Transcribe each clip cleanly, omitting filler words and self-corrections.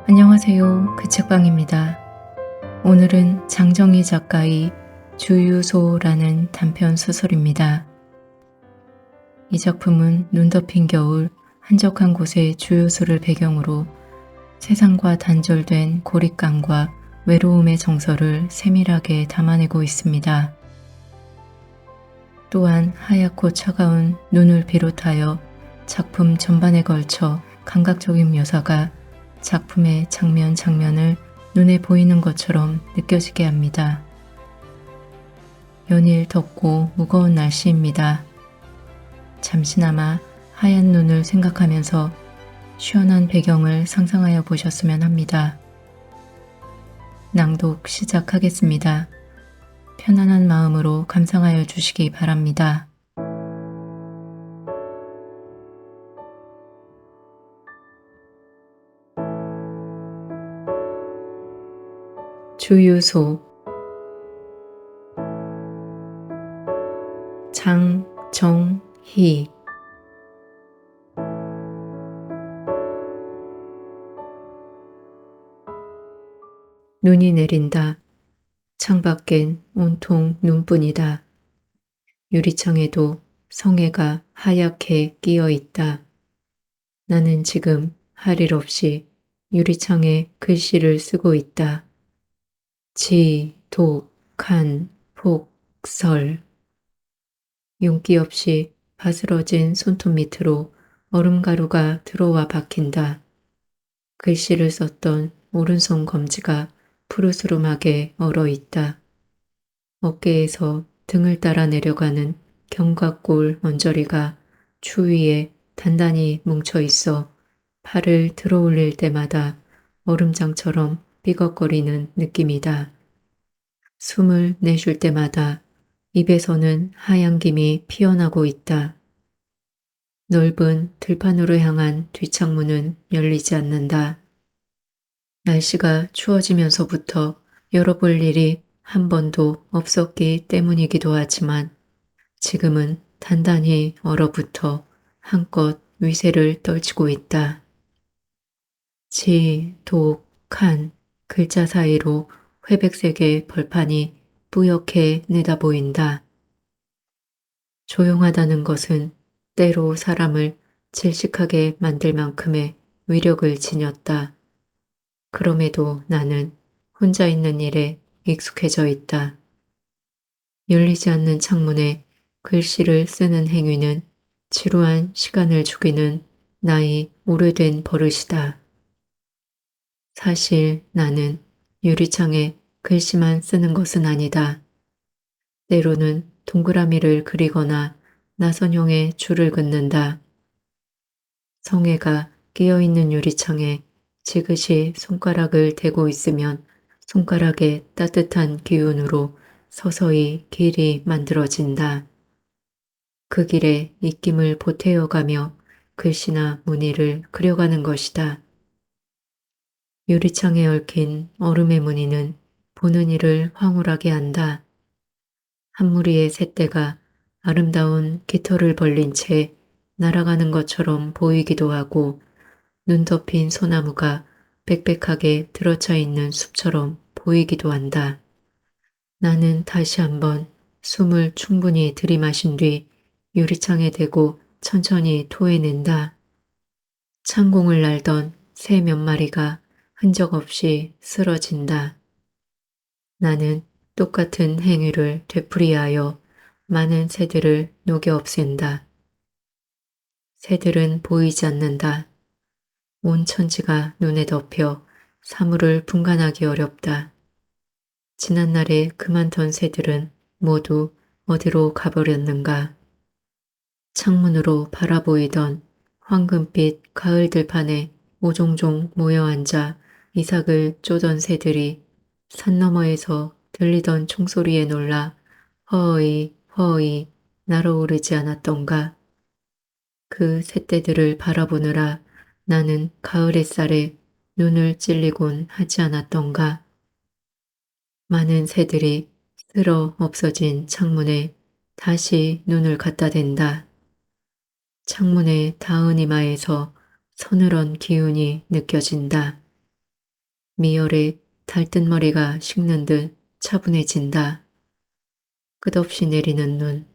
안녕하세요. 그 책방입니다. 오늘은 장정희 작가의 주유소라는 단편 소설입니다. 이 작품은 눈 덮인 겨울 한적한 곳의 주유소를 배경으로 세상과 단절된 고립감과 외로움의 정서를 세밀하게 담아내고 있습니다. 또한 하얗고 차가운 눈을 비롯하여 작품 전반에 걸쳐 감각적인 묘사가 작품의 장면 장면을 눈에 보이는 것처럼 느껴지게 합니다. 연일 덥고 무거운 날씨입니다. 잠시나마 하얀 눈을 생각하면서 시원한 배경을 상상하여 보셨으면 합니다. 낭독 시작하겠습니다. 편안한 마음으로 감상하여 주시기 바랍니다. 주유소. 장정희. 눈이 내린다. 창밖엔 온통 눈뿐이다. 유리창에도 성에가 하얗게 끼어 있다. 나는 지금 할 일 없이 유리창에 글씨를 쓰고 있다. 지, 독, 간, 폭, 설. 윤기 없이 바스러진 손톱 밑으로 얼음가루가 들어와 박힌다. 글씨를 썼던 오른손 검지가 푸르스름하게 얼어있다. 어깨에서 등을 따라 내려가는 견갑골 언저리가 추위에 단단히 뭉쳐있어 팔을 들어 올릴 때마다 얼음장처럼 삐걱거리는 느낌이다. 숨을 내쉴 때마다 입에서는 하얀 김이 피어나고 있다. 넓은 들판으로 향한 뒷창문은 열리지 않는다. 날씨가 추워지면서부터 열어볼 일이 한 번도 없었기 때문이기도 하지만 지금은 단단히 얼어붙어 한껏 위세를 떨치고 있다. 지, 독, 칸 글자 사이로 회백색의 벌판이 뿌옇게 내다보인다. 조용하다는 것은 때로 사람을 질식하게 만들 만큼의 위력을 지녔다. 그럼에도 나는 혼자 있는 일에 익숙해져 있다. 열리지 않는 창문에 글씨를 쓰는 행위는 지루한 시간을 죽이는 나의 오래된 버릇이다. 사실 나는 유리창에 글씨만 쓰는 것은 아니다. 때로는 동그라미를 그리거나 나선형의 줄을 긋는다. 성애가 끼어있는 유리창에 지그시 손가락을 대고 있으면 손가락의 따뜻한 기운으로 서서히 길이 만들어진다. 그 길에 입김을 보태어가며 글씨나 무늬를 그려가는 것이다. 유리창에 얽힌 얼음의 무늬는 보는 이를 황홀하게 한다. 한 무리의 새떼가 아름다운 깃털을 벌린 채 날아가는 것처럼 보이기도 하고 눈 덮인 소나무가 빽빽하게 들어차 있는 숲처럼 보이기도 한다. 나는 다시 한번 숨을 충분히 들이마신 뒤 유리창에 대고 천천히 토해낸다. 창공을 날던 새 몇 마리가 흔적 없이 쓰러진다. 나는 똑같은 행위를 되풀이하여 많은 새들을 녹여 없앤다. 새들은 보이지 않는다. 온 천지가 눈에 덮여 사물을 분간하기 어렵다. 지난날에 그만둔 새들은 모두 어디로 가버렸는가. 창문으로 바라보이던 황금빛 가을 들판에 오종종 모여 앉아 이삭을 쪼던 새들이 산 너머에서 들리던 총소리에 놀라 허이 허이 날아오르지 않았던가. 그 새떼들을 바라보느라 나는 가을 햇살에 눈을 찔리곤 하지 않았던가. 많은 새들이 쓸어 없어진 창문에 다시 눈을 갖다 댄다. 창문의 닿은 이마에서 서늘한 기운이 느껴진다. 미열에 달뜬머리가 식는 듯 차분해진다. 끝없이 내리는 눈,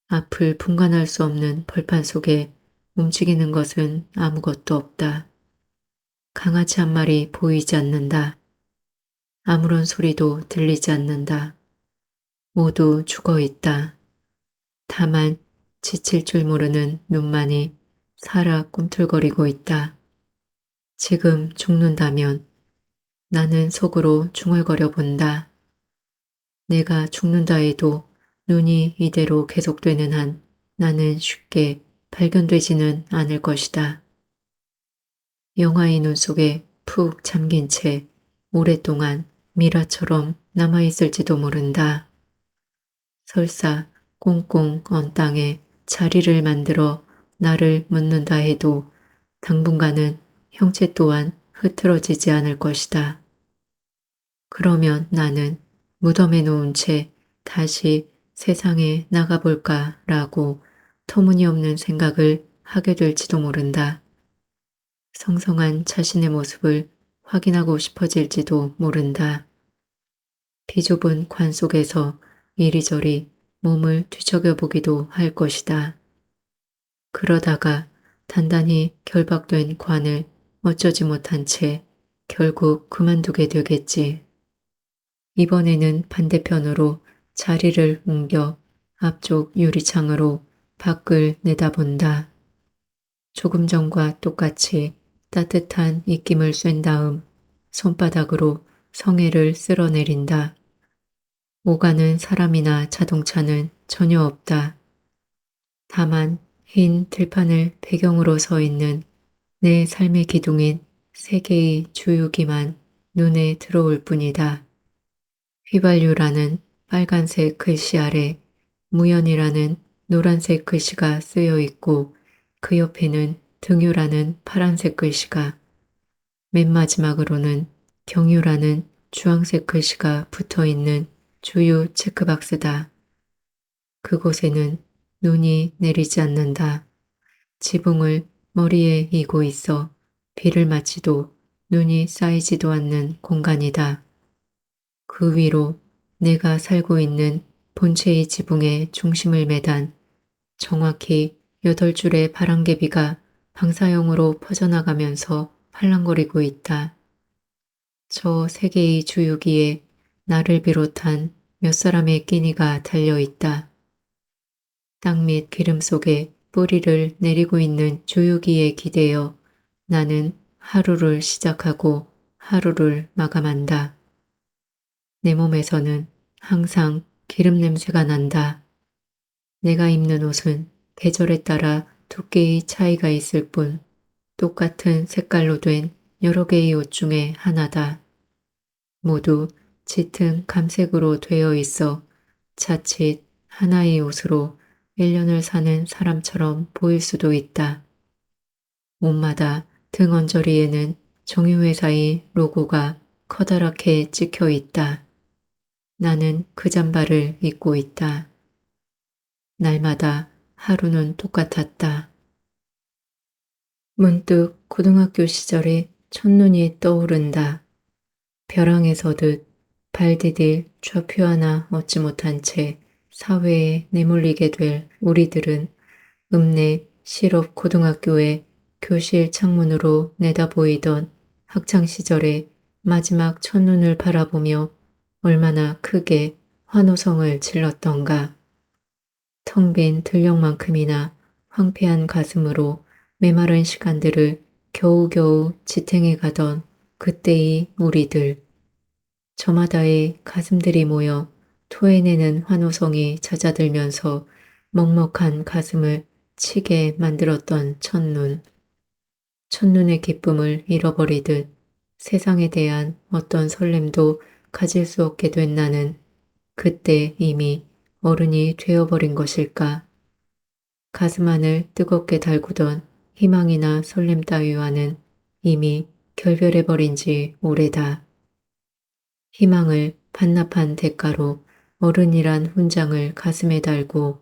앞을 분간할 수 없는 벌판 속에 움직이는 것은 아무것도 없다. 강아지 한 마리 보이지 않는다. 아무런 소리도 들리지 않는다. 모두 죽어 있다. 다만 지칠 줄 모르는 눈만이 살아 꿈틀거리고 있다. 지금 죽는다면 나는 속으로 중얼거려 본다. 내가 죽는다 해도 눈이 이대로 계속되는 한 나는 쉽게 발견되지는 않을 것이다. 영화의 눈 속에 푹 잠긴 채 오랫동안 미라처럼 남아있을지도 모른다. 설사 꽁꽁 언 땅에 자리를 만들어 나를 묻는다 해도 당분간은 형체 또한 흐트러지지 않을 것이다. 그러면 나는 무덤에 놓은 채 다시 세상에 나가볼까라고 터무니없는 생각을 하게 될지도 모른다. 성성한 자신의 모습을 확인하고 싶어질지도 모른다. 비좁은 관 속에서 이리저리 몸을 뒤척여 보기도 할 것이다. 그러다가 단단히 결박된 관을 어쩌지 못한 채 결국 그만두게 되겠지. 이번에는 반대편으로 자리를 옮겨 앞쪽 유리창으로 밖을 내다본다. 조금 전과 똑같이 따뜻한 입김을 쐰 다음 손바닥으로 성에를 쓸어내린다. 오가는 사람이나 자동차는 전혀 없다. 다만 흰 들판을 배경으로 서 있는 내 삶의 기둥인 세 개의 주유기만 눈에 들어올 뿐이다. 휘발유라는 빨간색 글씨 아래 무연이라는 노란색 글씨가 쓰여 있고 그 옆에는 등유라는 파란색 글씨가, 맨 마지막으로는 경유라는 주황색 글씨가 붙어 있는 주유 체크박스다. 그곳에는 눈이 내리지 않는다. 지붕을 머리에 이고 있어 비를 맞지도 눈이 쌓이지도 않는 공간이다. 그 위로 내가 살고 있는 본체의 지붕의 중심을 매단 정확히 8줄의 바람개비가 방사형으로 퍼져나가면서 팔랑거리고 있다. 저 세 개의 주유기에 나를 비롯한 몇 사람의 끼니가 달려있다. 땅 밑 기름 속에 뿌리를 내리고 있는 주유기에 기대어 나는 하루를 시작하고 하루를 마감한다. 내 몸에서는 항상 기름 냄새가 난다. 내가 입는 옷은 계절에 따라 두께의 차이가 있을 뿐 똑같은 색깔로 된 여러 개의 옷 중에 하나다. 모두 짙은 감색으로 되어 있어 자칫 하나의 옷으로 1년을 사는 사람처럼 보일 수도 있다. 옷마다 등 언저리에는 정유회사의 로고가 커다랗게 찍혀 있다. 나는 그 잠바를 입고 있다. 날마다 하루는 똑같았다. 문득 고등학교 시절의 첫눈이 떠오른다. 벼랑에 서듯 발 디딜 좌표 하나 얻지 못한 채 사회에 내몰리게 될 우리들은 읍내 실업 고등학교의 교실 창문으로 내다보이던 학창시절의 마지막 첫눈을 바라보며 얼마나 크게 환호성을 질렀던가. 텅 빈 들녘만큼이나 황폐한 가슴으로 메마른 시간들을 겨우겨우 지탱해 가던 그때의 우리들. 저마다의 가슴들이 모여 토해내는 환호성이 잦아들면서 먹먹한 가슴을 치게 만들었던 첫눈. 첫눈의 기쁨을 잃어버리듯 세상에 대한 어떤 설렘도 가질 수 없게 된 나는 그때 이미 어른이 되어버린 것일까. 가슴 안을 뜨겁게 달구던 희망이나 설렘 따위와는 이미 결별해버린 지 오래다. 희망을 반납한 대가로 어른이란 훈장을 가슴에 달고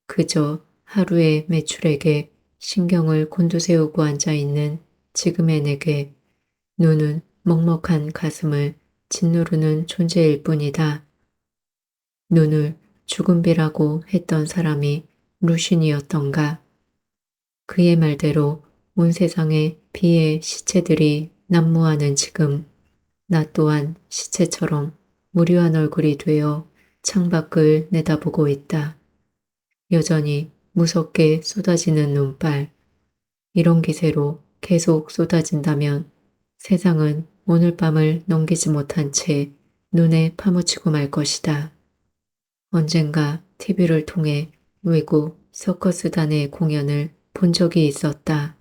그저 하루의 매출액에 신경을 곤두세우고 앉아있는 지금의 내게 눈은 먹먹한 가슴을 짓누르는 존재일 뿐이다. 눈을 죽음비라고 했던 사람이 루신이었던가. 그의 말대로 온 세상에 비의 시체들이 난무하는 지금 나 또한 시체처럼 무료한 얼굴이 되어 창밖을 내다보고 있다. 여전히 무섭게 쏟아지는 눈발. 이런 기세로 계속 쏟아진다면 세상은 오늘 밤을 넘기지 못한 채 눈에 파묻히고 말 것이다. 언젠가 TV를 통해 외국 서커스단의 공연을 본 적이 있었다.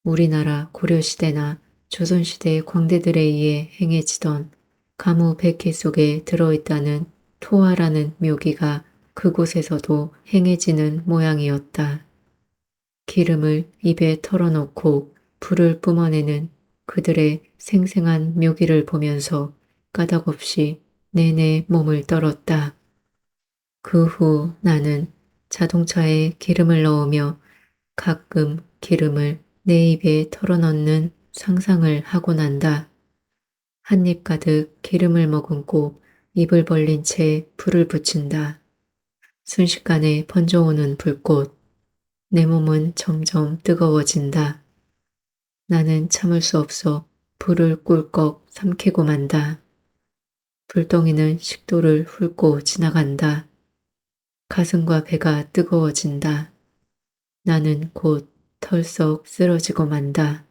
우리나라 고려시대나 조선시대 광대들에 의해 행해지던 가무 백희 속에 들어있다는 토화라는 묘기가 그곳에서도 행해지는 모양이었다. 기름을 입에 털어놓고 불을 뿜어내는 그들의 생생한 묘기를 보면서 까닭없이 내내 몸을 떨었다. 그 후 나는 자동차에 기름을 넣으며 가끔 기름을 내 입에 털어넣는 상상을 하고 난다. 한 입 가득 기름을 머금고 입을 벌린 채 불을 붙인다. 순식간에 번져오는 불꽃. 내 몸은 점점 뜨거워진다. 나는 참을 수 없어 불을 꿀꺽 삼키고 만다. 불덩이는 식도를 훑고 지나간다. 가슴과 배가 뜨거워진다. 나는 곧 털썩 쓰러지고 만다.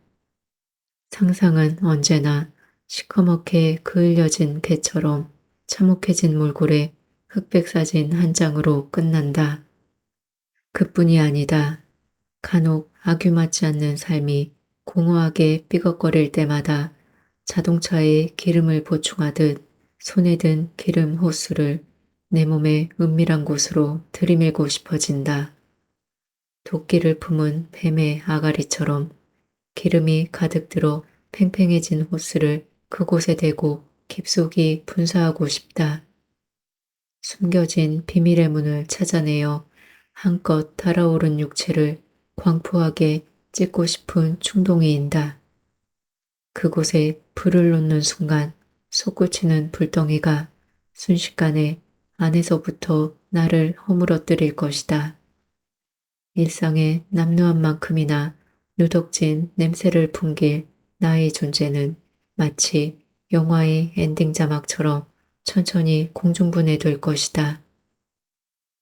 상상은 언제나 시커멓게 그을려진 개처럼 참혹해진 몰골에 흑백 사진 한 장으로 끝난다. 그뿐이 아니다. 간혹 악유맞지 않는 삶이 공허하게 삐걱거릴 때마다 자동차에 기름을 보충하듯 손에 든 기름 호스를 내 몸의 은밀한 곳으로 들이밀고 싶어진다. 도끼를 품은 뱀의 아가리처럼 기름이 가득 들어 팽팽해진 호스를 그곳에 대고 깊숙이 분사하고 싶다. 숨겨진 비밀의 문을 찾아내어 한껏 달아오른 육체를 광포하게 찢고 싶은 충동이 인다. 그곳에 불을 놓는 순간 솟구치는 불덩이가 순식간에 안에서부터 나를 허물어뜨릴 것이다. 일상의 남루한 만큼이나 누덕진 냄새를 풍길 나의 존재는 마치 영화의 엔딩 자막처럼 천천히 공중분해될 것이다.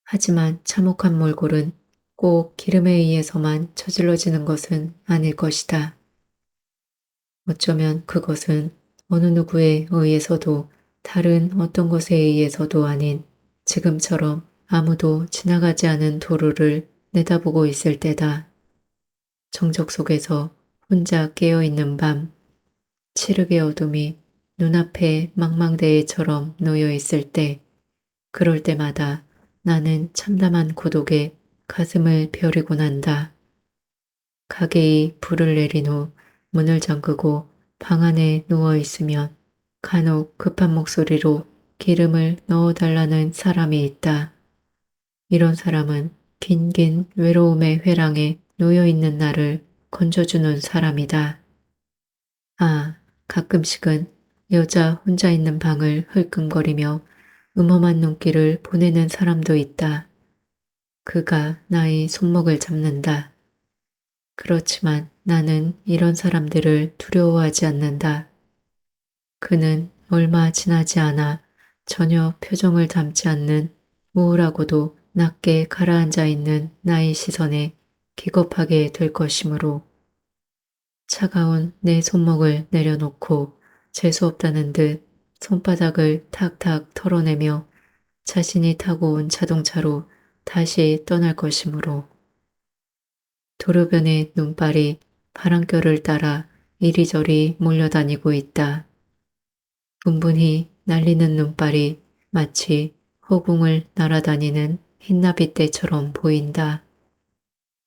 하지만 참혹한 몰골은 꼭 기름에 의해서만 저질러지는 것은 아닐 것이다. 어쩌면 그것은 어느 누구에 의해서도 다른 어떤 것에 의해서도 아닌 지금처럼 아무도 지나가지 않은 도로를 내다보고 있을 때다. 정적 속에서 혼자 깨어있는 밤, 칠흑의 어둠이 눈앞에 망망대해처럼 놓여 있을 때, 그럴 때마다 나는 참담한 고독에 가슴을 벼리고 난다. 가게에 불을 내린 후 문을 잠그고 방 안에 누워 있으면 간혹 급한 목소리로 기름을 넣어달라는 사람이 있다. 이런 사람은 긴긴 외로움의 회랑에 놓여 있는 나를 건져주는 사람이다. 아, 가끔씩은 여자 혼자 있는 방을 흘끔거리며 음험한 눈길을 보내는 사람도 있다. 그가 나의 손목을 잡는다. 그렇지만 나는 이런 사람들을 두려워하지 않는다. 그는 얼마 지나지 않아 전혀 표정을 담지 않는 우울하고도 낮게 가라앉아 있는 나의 시선에 기겁하게 될 것이므로 차가운 내 손목을 내려놓고 재수없다는 듯 손바닥을 탁탁 털어내며 자신이 타고 온 자동차로 다시 떠날 것이므로 도로변의 눈발이 바람결을 따라 이리저리 몰려다니고 있다. 분분히 날리는 눈발이 마치 허공을 날아다니는 흰나비떼처럼 보인다.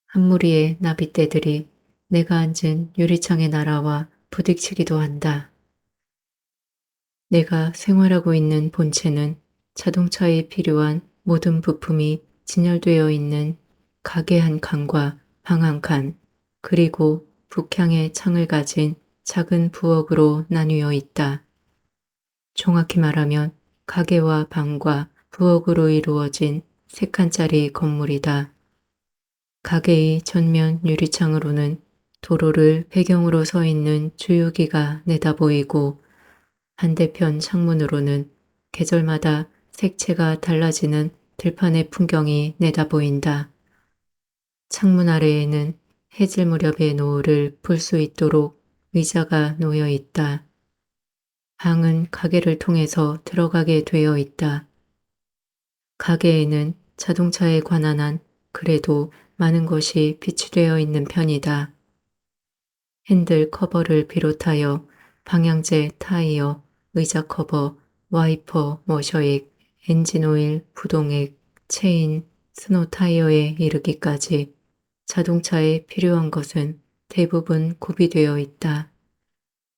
한 무리의 나비떼들이 내가 앉은 유리창에 날아와 부딪히기도 한다. 내가 생활하고 있는 본체는 자동차에 필요한 모든 부품이 진열되어 있는 가게 한 칸과 방 한 칸, 그리고 북향의 창을 가진 작은 부엌으로 나뉘어 있다. 정확히 말하면 가게와 방과 부엌으로 이루어진 3칸짜리 건물이다. 가게의 전면 유리창으로는 도로를 배경으로 서 있는 주유기가 내다보이고 반대편 창문으로는 계절마다 색채가 달라지는 들판의 풍경이 내다보인다. 창문 아래에는 해질 무렵의 노을을 볼 수 있도록 의자가 놓여 있다. 방은 가게를 통해서 들어가게 되어 있다. 가게에는 자동차에 관한 한 그래도 많은 것이 비치되어 있는 편이다. 핸들 커버를 비롯하여 방향제, 타이어, 의자 커버, 와이퍼, 워셔액, 엔진 오일, 부동액, 체인, 스노 타이어에 이르기까지 자동차에 필요한 것은 대부분 구비되어 있다.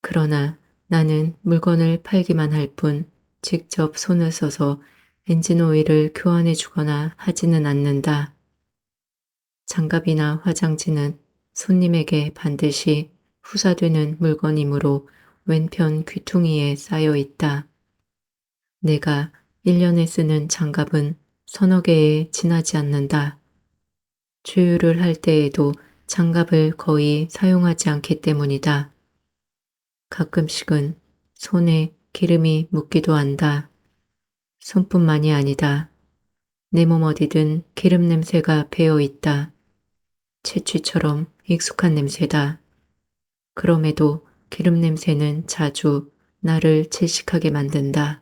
그러나 나는 물건을 팔기만 할 뿐 직접 손을 써서 엔진 오일을 교환해 주거나 하지는 않는다. 장갑이나 화장지는 손님에게 반드시 후사되는 물건이므로 왼편 귀퉁이에 쌓여 있다. 내가 1년에 쓰는 장갑은 서너 개에 지나지 않는다. 주유를 할 때에도 장갑을 거의 사용하지 않기 때문이다. 가끔씩은 손에 기름이 묻기도 한다. 손뿐만이 아니다. 내 몸 어디든 기름 냄새가 배어 있다. 채취처럼 익숙한 냄새다. 그럼에도 기름 냄새는 자주 나를 질식하게 만든다.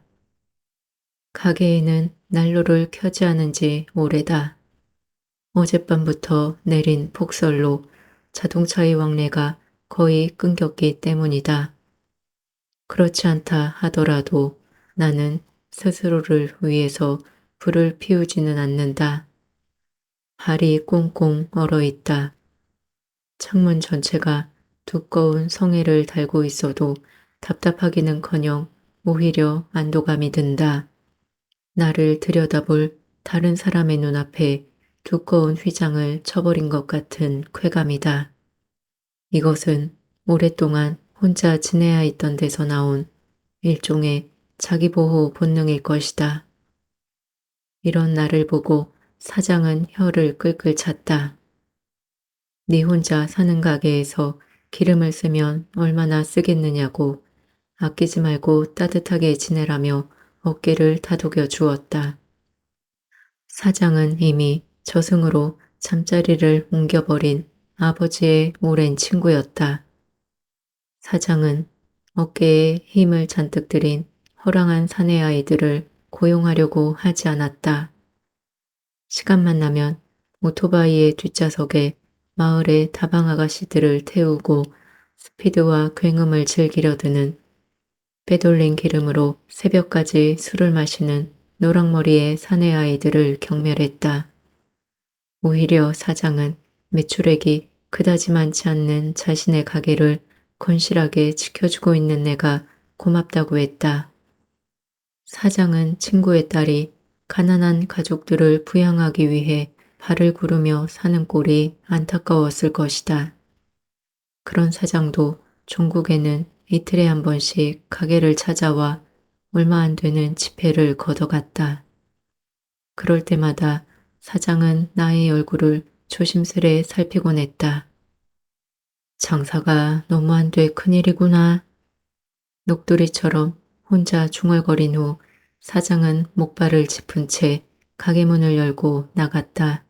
가게에는 난로를 켜지 않은 지 오래다. 어젯밤부터 내린 폭설로 자동차의 왕래가 거의 끊겼기 때문이다. 그렇지 않다 하더라도 나는 스스로를 위해서 불을 피우지는 않는다. 발이 꽁꽁 얼어 있다. 창문 전체가 두꺼운 성에를 달고 있어도 답답하기는커녕 오히려 안도감이 든다. 나를 들여다볼 다른 사람의 눈앞에 두꺼운 휘장을 쳐버린 것 같은 쾌감이다. 이것은 오랫동안 혼자 지내야 했던 데서 나온 일종의 자기보호 본능일 것이다. 이런 나를 보고 사장은 혀를 끌끌 찼다. 네 혼자 사는 가게에서 기름을 쓰면 얼마나 쓰겠느냐고 아끼지 말고 따뜻하게 지내라며 어깨를 다독여 주었다. 사장은 이미 저승으로 잠자리를 옮겨버린 아버지의 오랜 친구였다. 사장은 어깨에 힘을 잔뜩 들인 허랑한 사내 아이들을 고용하려고 하지 않았다. 시간만 나면 오토바이의 뒷좌석에 마을의 다방 아가씨들을 태우고 스피드와 굉음을 즐기려 드는 빼돌린 기름으로 새벽까지 술을 마시는 노랑머리의 사내 아이들을 경멸했다. 오히려 사장은 매출액이 그다지 많지 않는 자신의 가게를 건실하게 지켜주고 있는 내가 고맙다고 했다. 사장은 친구의 딸이 가난한 가족들을 부양하기 위해 발을 구르며 사는 꼴이 안타까웠을 것이다. 그런 사장도 종국에는 이틀에 한 번씩 가게를 찾아와 얼마 안 되는 지폐를 걷어갔다. 그럴 때마다 사장은 나의 얼굴을 조심스레 살피곤 했다. 장사가 너무 안 돼 큰일이구나. 녹두리처럼 혼자 중얼거린 후 사장은 목발을 짚은 채 가게 문을 열고 나갔다.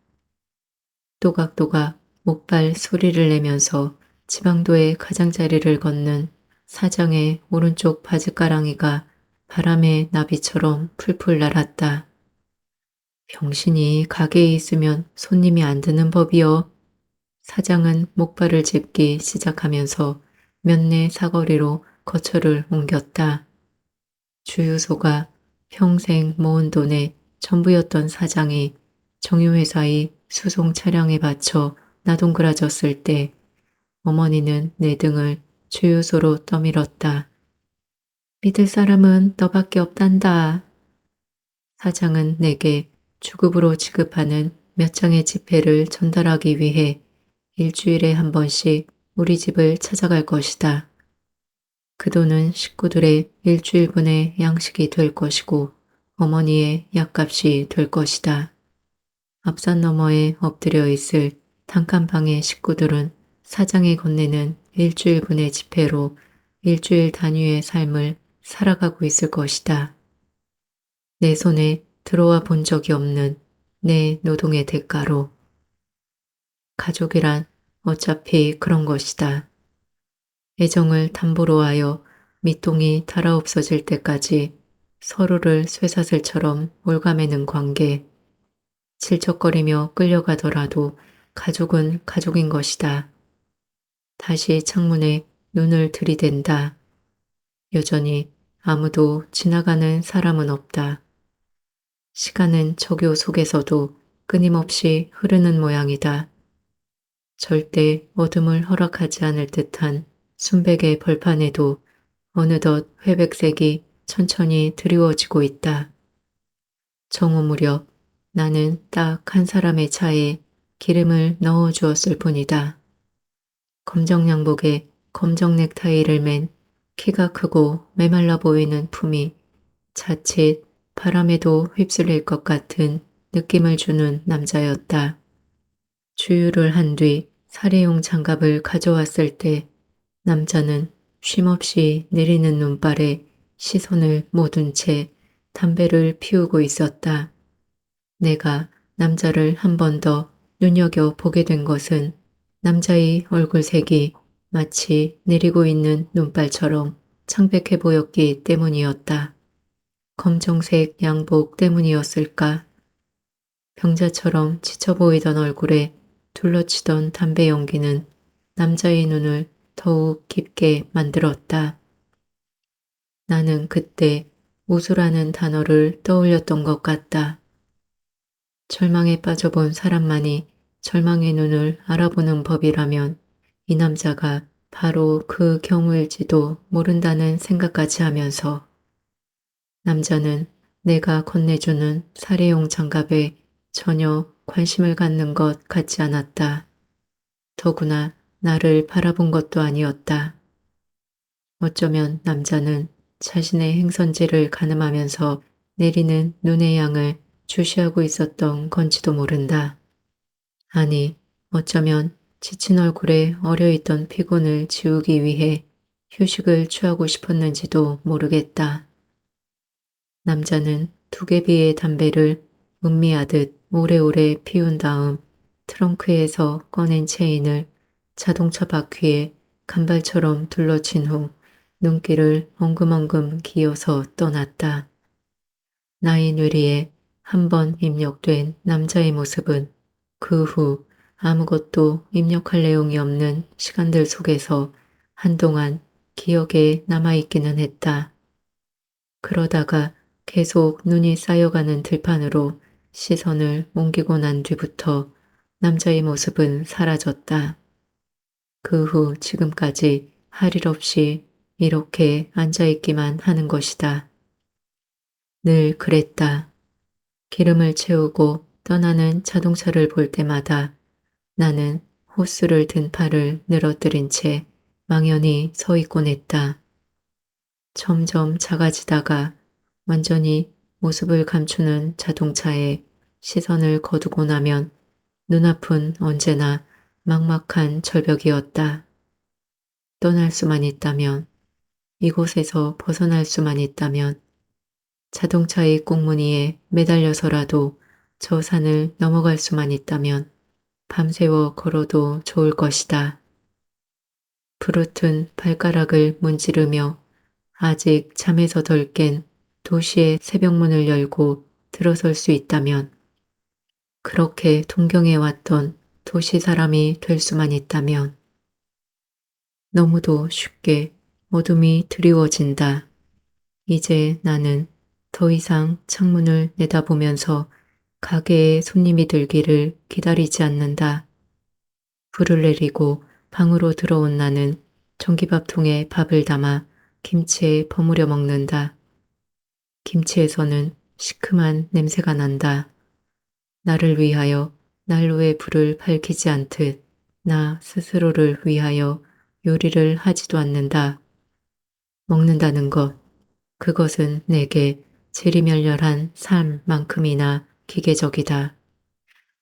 또각또각 목발 소리를 내면서 지방도의 가장자리를 걷는 사장의 오른쪽 바지가랑이가 바람의 나비처럼 풀풀 날았다. 병신이 가게에 있으면 손님이 안 드는 법이여. 사장은 목발을 짚기 시작하면서 몇내 사거리로 거처를 옮겼다. 주유소가 평생 모은 돈의 전부였던 사장이 정유회사의 수송 차량에 받쳐 나동그라졌을 때 어머니는 내 등을 주유소로 떠밀었다. 믿을 사람은 너밖에 없단다. 사장은 내게 주급으로 지급하는 몇 장의 지폐를 전달하기 위해 일주일에 한 번씩 우리 집을 찾아갈 것이다. 그 돈은 식구들의 일주일분의 양식이 될 것이고 어머니의 약값이 될 것이다. 앞산 너머에 엎드려 있을 단칸방의 식구들은 사장이 건네는 일주일분의 지폐로 일주일 단위의 삶을 살아가고 있을 것이다. 내 손에 들어와 본 적이 없는 내 노동의 대가로. 가족이란 어차피 그런 것이다. 애정을 담보로 하여 밑동이 달아 없어질 때까지 서로를 쇠사슬처럼 올가매는 관계. 질척거리며 끌려가더라도 가족은 가족인 것이다. 다시 창문에 눈을 들이댄다. 여전히 아무도 지나가는 사람은 없다. 시간은 저교 속에서도 끊임없이 흐르는 모양이다. 절대 어둠을 허락하지 않을 듯한 순백의 벌판에도 어느덧 회백색이 천천히 드리워지고 있다. 정오 무렵 나는 딱 한 사람의 차에 기름을 넣어 주었을 뿐이다. 검정 양복에 검정 넥타이를 맨 키가 크고 메말라 보이는 품이 자칫 바람에도 휩쓸릴 것 같은 느낌을 주는 남자였다. 주유를 한 뒤 사례용 장갑을 가져왔을 때 남자는 쉼없이 내리는 눈발에 시선을 못 둔 채 담배를 피우고 있었다. 내가 남자를 한 번 더 눈여겨 보게 된 것은 남자의 얼굴색이 마치 내리고 있는 눈발처럼 창백해 보였기 때문이었다. 검정색 양복 때문이었을까? 병자처럼 지쳐 보이던 얼굴에 둘러치던 담배 연기는 남자의 눈을 더욱 깊게 만들었다. 나는 그때 우수라는 단어를 떠올렸던 것 같다. 절망에 빠져본 사람만이 절망의 눈을 알아보는 법이라면 이 남자가 바로 그 경우일지도 모른다는 생각까지 하면서 남자는 내가 건네주는 사례용 장갑에 전혀 관심을 갖는 것 같지 않았다. 더구나 나를 바라본 것도 아니었다. 어쩌면 남자는 자신의 행선지를 가늠하면서 내리는 눈의 양을 주시하고 있었던 건지도 모른다. 아니, 어쩌면 지친 얼굴에 어려있던 피곤을 지우기 위해 휴식을 취하고 싶었는지도 모르겠다. 남자는 두 개비의 담배를 음미하듯 오래오래 피운 다음 트렁크에서 꺼낸 체인을 자동차 바퀴에 간발처럼 둘러친 후 눈길을 엉금엉금 기어서 떠났다. 나의 뇌리에 한 번 입력된 남자의 모습은 그 후 아무것도 입력할 내용이 없는 시간들 속에서 한동안 기억에 남아있기는 했다. 그러다가 계속 눈이 쌓여가는 들판으로 시선을 옮기고 난 뒤부터 남자의 모습은 사라졌다. 그 후 지금까지 할 일 없이 이렇게 앉아있기만 하는 것이다. 늘 그랬다. 기름을 채우고 떠나는 자동차를 볼 때마다 나는 호스를 든 팔을 늘어뜨린 채 망연히 서 있곤 했다. 점점 작아지다가 완전히 모습을 감추는 자동차에 시선을 거두고 나면 눈앞은 언제나 막막한 절벽이었다. 떠날 수만 있다면, 이곳에서 벗어날 수만 있다면, 자동차의 꽁무니에 매달려서라도 저 산을 넘어갈 수만 있다면 밤새워 걸어도 좋을 것이다. 부르튼 발가락을 문지르며 아직 잠에서 덜 깬 도시의 새벽문을 열고 들어설 수 있다면, 그렇게 동경해왔던 도시 사람이 될 수만 있다면, 너무도 쉽게 어둠이 드리워진다. 이제 나는 더 이상 창문을 내다보면서 가게에 손님이 들기를 기다리지 않는다. 불을 내리고 방으로 들어온 나는 전기밥통에 밥을 담아 김치에 버무려 먹는다. 김치에서는 시큼한 냄새가 난다. 나를 위하여 난로에 불을 밝히지 않듯 나 스스로를 위하여 요리를 하지도 않는다. 먹는다는 것, 그것은 내게 지리멸렬한 삶만큼이나 기계적이다.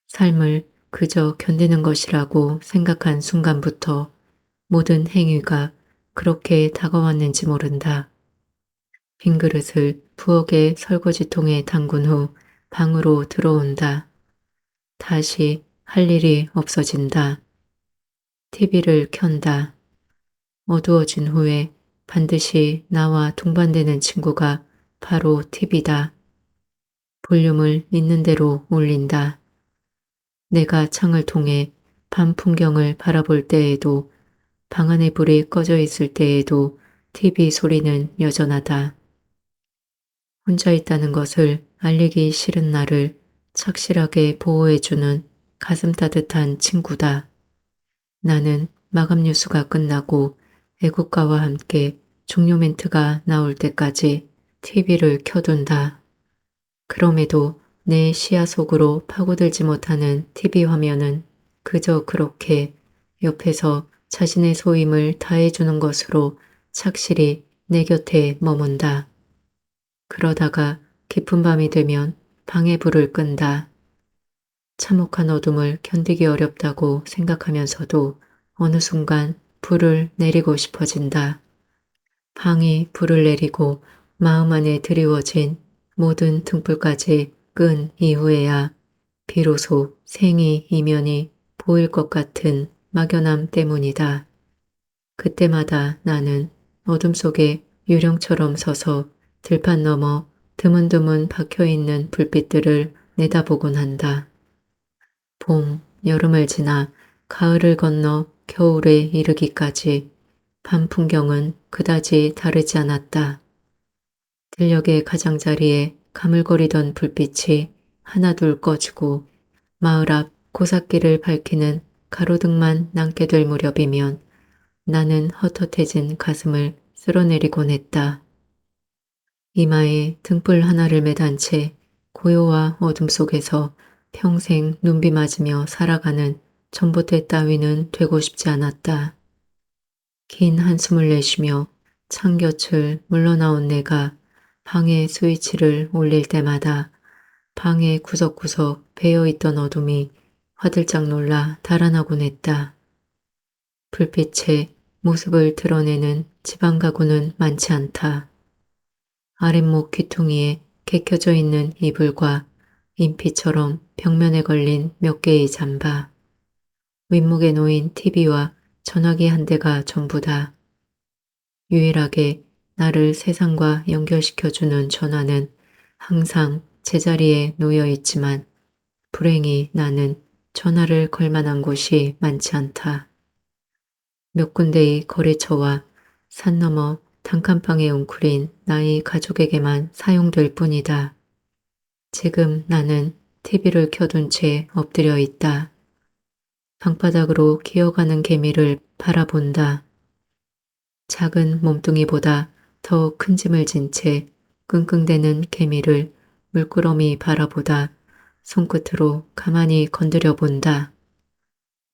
삶을 그저 견디는 것이라고 생각한 순간부터 모든 행위가 그렇게 다가왔는지 모른다. 빈 그릇을 부엌의 설거지통에 담근 후 방으로 들어온다. 다시 할 일이 없어진다. TV를 켠다. 어두워진 후에 반드시 나와 동반되는 친구가 바로 TV다. 볼륨을 있는 대로 올린다. 내가 창을 통해 밤 풍경을 바라볼 때에도 방 안에 불이 꺼져 있을 때에도 TV 소리는 여전하다. 혼자 있다는 것을 알리기 싫은 나를 착실하게 보호해주는 가슴 따뜻한 친구다. 나는 마감 뉴스가 끝나고 애국가와 함께 종료 멘트가 나올 때까지 TV를 켜둔다. 그럼에도 내 시야 속으로 파고들지 못하는 TV 화면은 그저 그렇게 옆에서 자신의 소임을 다해주는 것으로 착실히 내 곁에 머문다. 그러다가 깊은 밤이 되면 방에 불을 끈다. 참혹한 어둠을 견디기 어렵다고 생각하면서도 어느 순간 불을 내리고 싶어진다. 방이 불을 내리고 마음 안에 드리워진 모든 등불까지 끈 이후에야 비로소 생이 이면이 보일 것 같은 막연함 때문이다. 그때마다 나는 어둠 속에 유령처럼 서서 들판 너머 드문드문 박혀있는 불빛들을 내다보곤 한다. 봄, 여름을 지나 가을을 건너 겨울에 이르기까지 밤 풍경은 그다지 다르지 않았다. 들녘의 가장자리에 가물거리던 불빛이 하나둘 꺼지고 마을 앞 고삿길을 밝히는 가로등만 남게 될 무렵이면 나는 헛헛해진 가슴을 쓸어내리곤 했다. 이마에 등불 하나를 매단 채 고요와 어둠 속에서 평생 눈비 맞으며 살아가는 전봇대 따위는 되고 싶지 않았다. 긴 한숨을 내쉬며 창 곁을 물러나온 내가 방의 스위치를 올릴 때마다 방의 구석구석 배어있던 어둠이 화들짝 놀라 달아나곤 했다. 불빛에 모습을 드러내는 지방 가구는 많지 않다. 아랫목 귀퉁이에 개켜져 있는 이불과 인피처럼 벽면에 걸린 몇 개의 잠바, 윗목에 놓인 TV와 전화기 한 대가 전부다. 유일하게 나를 세상과 연결시켜주는 전화는 항상 제자리에 놓여 있지만 불행히 나는 전화를 걸 만한 곳이 많지 않다. 몇 군데의 거래처와 산 너머 단칸방에 웅크린 나의 가족에게만 사용될 뿐이다. 지금 나는 TV를 켜둔 채 엎드려 있다. 방바닥으로 기어가는 개미를 바라본다. 작은 몸뚱이보다 더 큰 짐을 진 채 끙끙대는 개미를 물끄러미 바라보다 손끝으로 가만히 건드려 본다.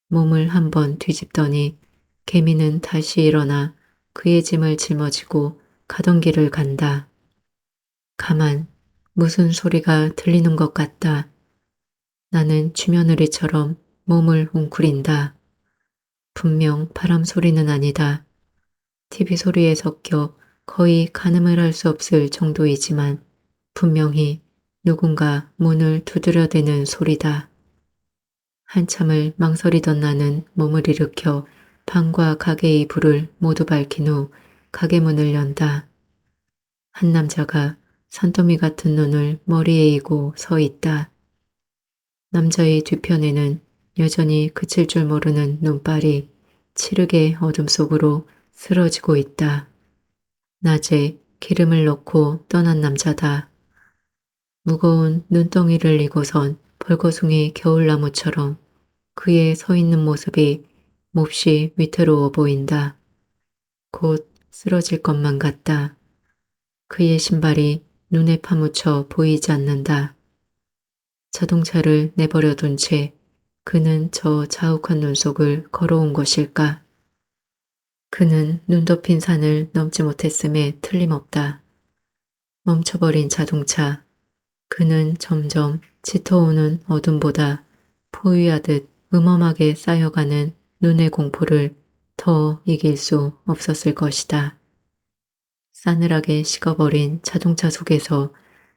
몸을 한번 뒤집더니 개미는 다시 일어나 그의 짐을 짊어지고 가던 길을 간다. 가만, 무슨 소리가 들리는 것 같다. 나는 쥐며느리처럼 몸을 웅크린다. 분명 바람 소리는 아니다. TV 소리에 섞여 거의 가늠을 할 수 없을 정도이지만 분명히 누군가 문을 두드려대는 소리다. 한참을 망설이던 나는 몸을 일으켜 방과 가게의 불을 모두 밝힌 후 가게 문을 연다. 한 남자가 산더미 같은 눈을 머리에 이고 서 있다. 남자의 뒤편에는 여전히 그칠 줄 모르는 눈발이 치르게 어둠 속으로 쓰러지고 있다. 낮에 기름을 넣고 떠난 남자다. 무거운 눈덩이를 이고선 벌거숭이 겨울나무처럼 그의 서 있는 모습이 몹시 위태로워 보인다. 곧 쓰러질 것만 같다. 그의 신발이 눈에 파묻혀 보이지 않는다. 자동차를 내버려 둔 채 그는 저 자욱한 눈 속을 걸어온 것일까? 그는 눈 덮인 산을 넘지 못했음에 틀림없다. 멈춰버린 자동차. 그는 점점 짙어오는 어둠보다 포위하듯 음험하게 쌓여가는 눈의 공포를 더 이길 수 없었을 것이다. 싸늘하게 식어버린 자동차 속에서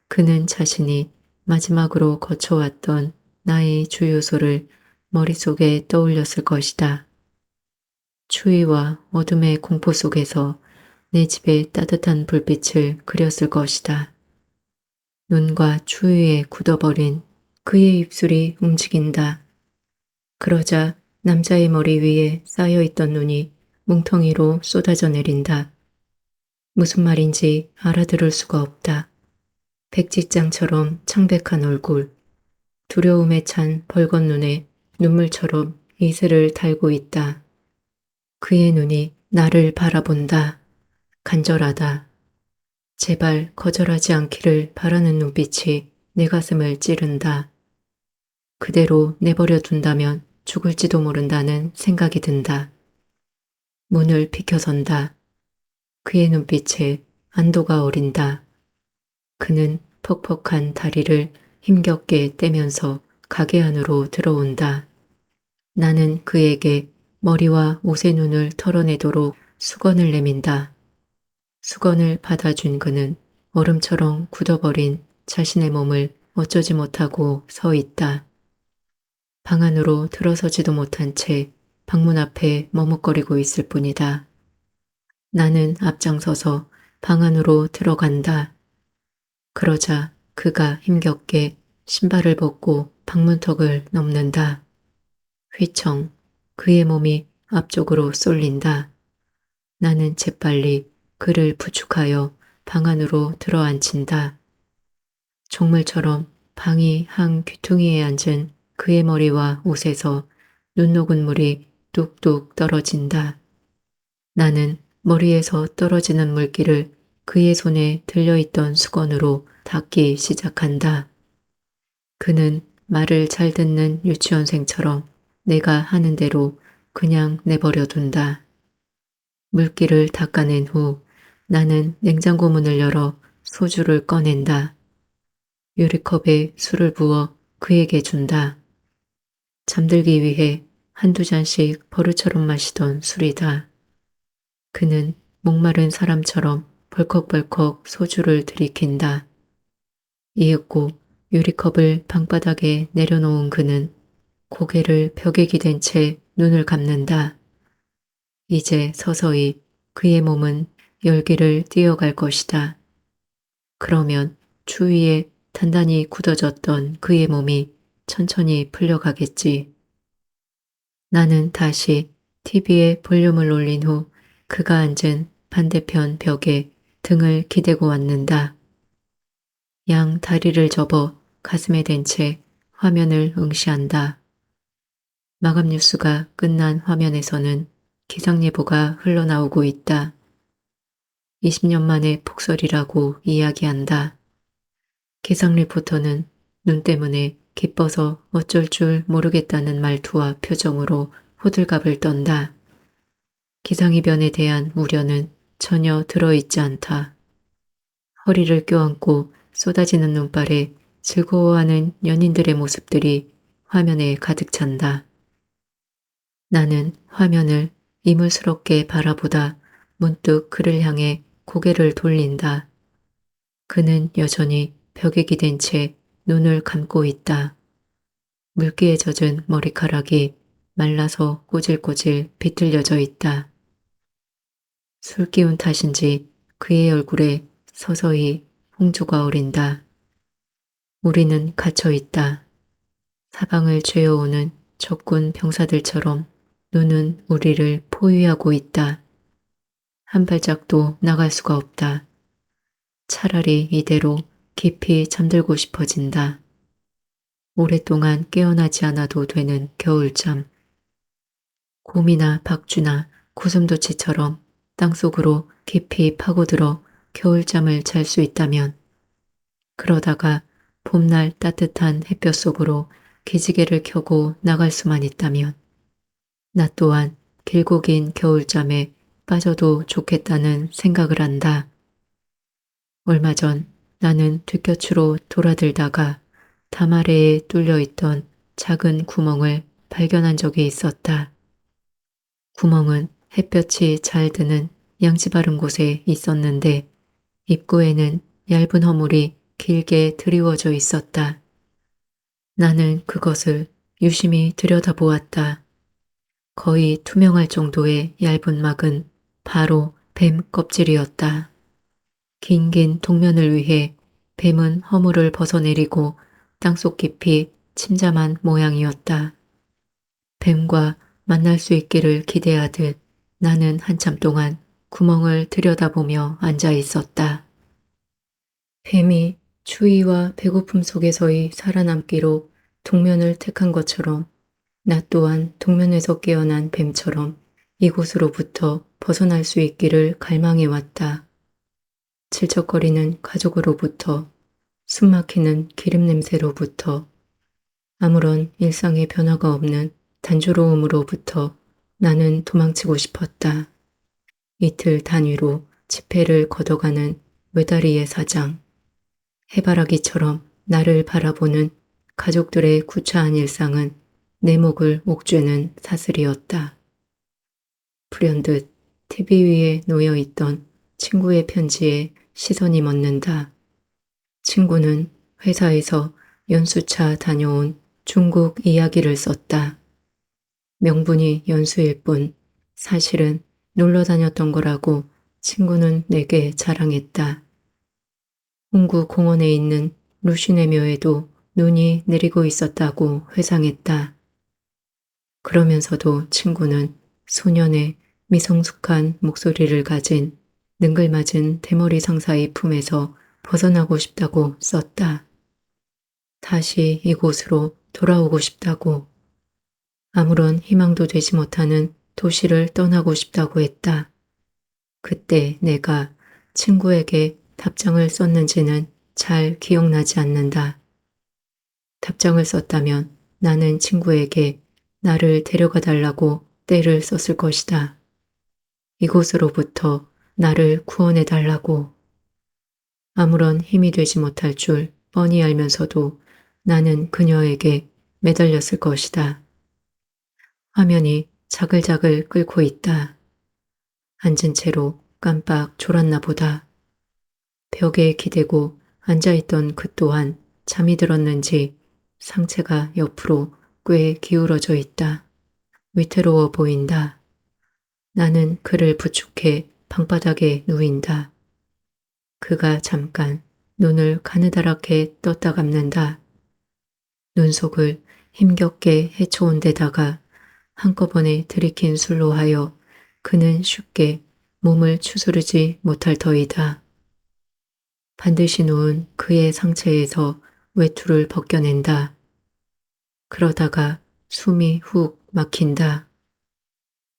그는 자신이 마지막으로 거쳐왔던 나의 주요소를 머릿속에 떠올렸을 것이다. 추위와 어둠의 공포 속에서 내 집의 따뜻한 불빛을 그렸을 것이다. 눈과 추위에 굳어버린 그의 입술이 움직인다. 그러자 남자의 머리 위에 쌓여있던 눈이 뭉텅이로 쏟아져 내린다. 무슨 말인지 알아들을 수가 없다. 백지장처럼 창백한 얼굴, 두려움에 찬 벌건 눈에 눈물처럼 이슬을 달고 있다. 그의 눈이 나를 바라본다. 간절하다. 제발 거절하지 않기를 바라는 눈빛이 내 가슴을 찌른다. 그대로 내버려 둔다면 죽을지도 모른다는 생각이 든다. 문을 비켜선다. 그의 눈빛에 안도가 어린다. 그는 퍽퍽한 다리를 힘겹게 떼면서 가게 안으로 들어온다. 나는 그에게 머리와 옷의 눈을 털어내도록 수건을 내민다. 수건을 받아준 그는 얼음처럼 굳어버린 자신의 몸을 어쩌지 못하고 서 있다. 방 안으로 들어서지도 못한 채 방문 앞에 머뭇거리고 있을 뿐이다. 나는 앞장서서 방 안으로 들어간다. 그러자 그가 힘겹게 신발을 벗고 방문턱을 넘는다. 휘청 그의 몸이 앞쪽으로 쏠린다. 나는 재빨리 그를 부축하여 방 안으로 들어앉힌다. 종물처럼 방이 한 귀퉁이에 앉은 그의 머리와 옷에서 눈 녹은 물이 뚝뚝 떨어진다. 나는 머리에서 떨어지는 물기를 그의 손에 들려있던 수건으로 닦기 시작한다. 그는 말을 잘 듣는 유치원생처럼 내가 하는 대로 그냥 내버려 둔다. 물기를 닦아낸 후 나는 냉장고 문을 열어 소주를 꺼낸다. 유리컵에 술을 부어 그에게 준다. 잠들기 위해 한두 잔씩 버릇처럼 마시던 술이다. 그는 목마른 사람처럼 벌컥벌컥 소주를 들이킨다. 이윽고 유리컵을 방바닥에 내려놓은 그는 고개를 벽에 기댄 채 눈을 감는다. 이제 서서히 그의 몸은 열기를 띄어갈 것이다. 그러면 추위에 단단히 굳어졌던 그의 몸이 천천히 풀려가겠지. 나는 다시 TV에 볼륨을 올린 후 그가 앉은 반대편 벽에 등을 기대고 앉는다. 양 다리를 접어 가슴에 댄 채 화면을 응시한다. 마감 뉴스가 끝난 화면에서는 기상예보가 흘러나오고 있다. 20년 만의 폭설이라고 이야기한다. 기상 리포터는 눈 때문에 기뻐서 어쩔 줄 모르겠다는 말투와 표정으로 호들갑을 떤다. 기상이변에 대한 우려는 전혀 들어있지 않다. 허리를 껴안고 쏟아지는 눈발에 즐거워하는 연인들의 모습들이 화면에 가득 찬다. 나는 화면을 이물스럽게 바라보다 문득 그를 향해 고개를 돌린다. 그는 여전히 벽에 기댄 채 눈을 감고 있다. 물기에 젖은 머리카락이 말라서 꼬질꼬질 비틀려져 있다. 술 기운 탓인지 그의 얼굴에 서서히 홍조가 어린다. 우리는 갇혀 있다. 사방을 죄어오는 적군 병사들처럼 눈은 우리를 포위하고 있다. 한 발짝도 나갈 수가 없다. 차라리 이대로 깊이 잠들고 싶어진다. 오랫동안 깨어나지 않아도 되는 겨울잠. 곰이나 박쥐나 고슴도치처럼 땅속으로 깊이 파고들어 겨울잠을 잘 수 있다면, 그러다가 봄날 따뜻한 햇볕 속으로 기지개를 켜고 나갈 수만 있다면, 나 또한 길고 긴 겨울잠에 빠져도 좋겠다는 생각을 한다. 얼마 전 나는 뒷곁으로 돌아들다가 담 아래에 뚫려 있던 작은 구멍을 발견한 적이 있었다. 구멍은 햇볕이 잘 드는 양지 바른 곳에 있었는데 입구에는 얇은 허물이 길게 드리워져 있었다. 나는 그것을 유심히 들여다보았다. 거의 투명할 정도의 얇은 막은 바로 뱀 껍질이었다. 긴긴 동면을 위해 뱀은 허물을 벗어내리고 땅속 깊이 침잠한 모양이었다. 뱀과 만날 수 있기를 기대하듯 나는 한참 동안 구멍을 들여다보며 앉아 있었다. 뱀이 추위와 배고픔 속에서의 살아남기로 동면을 택한 것처럼 나 또한 동면에서 깨어난 뱀처럼 이곳으로부터 벗어날 수 있기를 갈망해 왔다. 질척거리는 가족으로부터, 숨막히는 기름 냄새로부터, 아무런 일상의 변화가 없는 단조로움으로부터 나는 도망치고 싶었다. 이틀 단위로 지폐를 걷어가는 외다리의 사장, 해바라기처럼 나를 바라보는 가족들의 구차한 일상은 내 목을 옥죄는 사슬이었다. 불현듯 TV 위에 놓여있던 친구의 편지에 시선이 멎는다. 친구는 회사에서 연수차 다녀온 중국 이야기를 썼다. 명분이 연수일 뿐 사실은 놀러 다녔던 거라고 친구는 내게 자랑했다. 홍구 공원에 있는 루시네 묘에도 눈이 내리고 있었다고 회상했다. 그러면서도 친구는 소년의 미성숙한 목소리를 가진 능글맞은 대머리 상사의 품에서 벗어나고 싶다고 썼다. 다시 이곳으로 돌아오고 싶다고, 아무런 희망도 되지 못하는 도시를 떠나고 싶다고 했다. 그때 내가 친구에게 답장을 썼는지는 잘 기억나지 않는다. 답장을 썼다면 나는 친구에게 나를 데려가 달라고 때를 썼을 것이다. 이곳으로부터 나를 구원해 달라고. 아무런 힘이 되지 못할 줄 뻔히 알면서도 나는 그녀에게 매달렸을 것이다. 화면이 자글자글 끓고 있다. 앉은 채로 깜빡 졸았나 보다. 벽에 기대고 앉아있던 그 또한 잠이 들었는지 상체가 옆으로 꽤 기울어져 있다. 위태로워 보인다. 나는 그를 부축해 방바닥에 누인다. 그가 잠깐 눈을 가느다랗게 떴다 감는다. 눈속을 힘겹게 헤쳐온 데다가 한꺼번에 들이킨 술로 하여 그는 쉽게 몸을 추스르지 못할 터이다. 반드시 누운 그의 상체에서 외투를 벗겨낸다. 그러다가 숨이 훅 막힌다.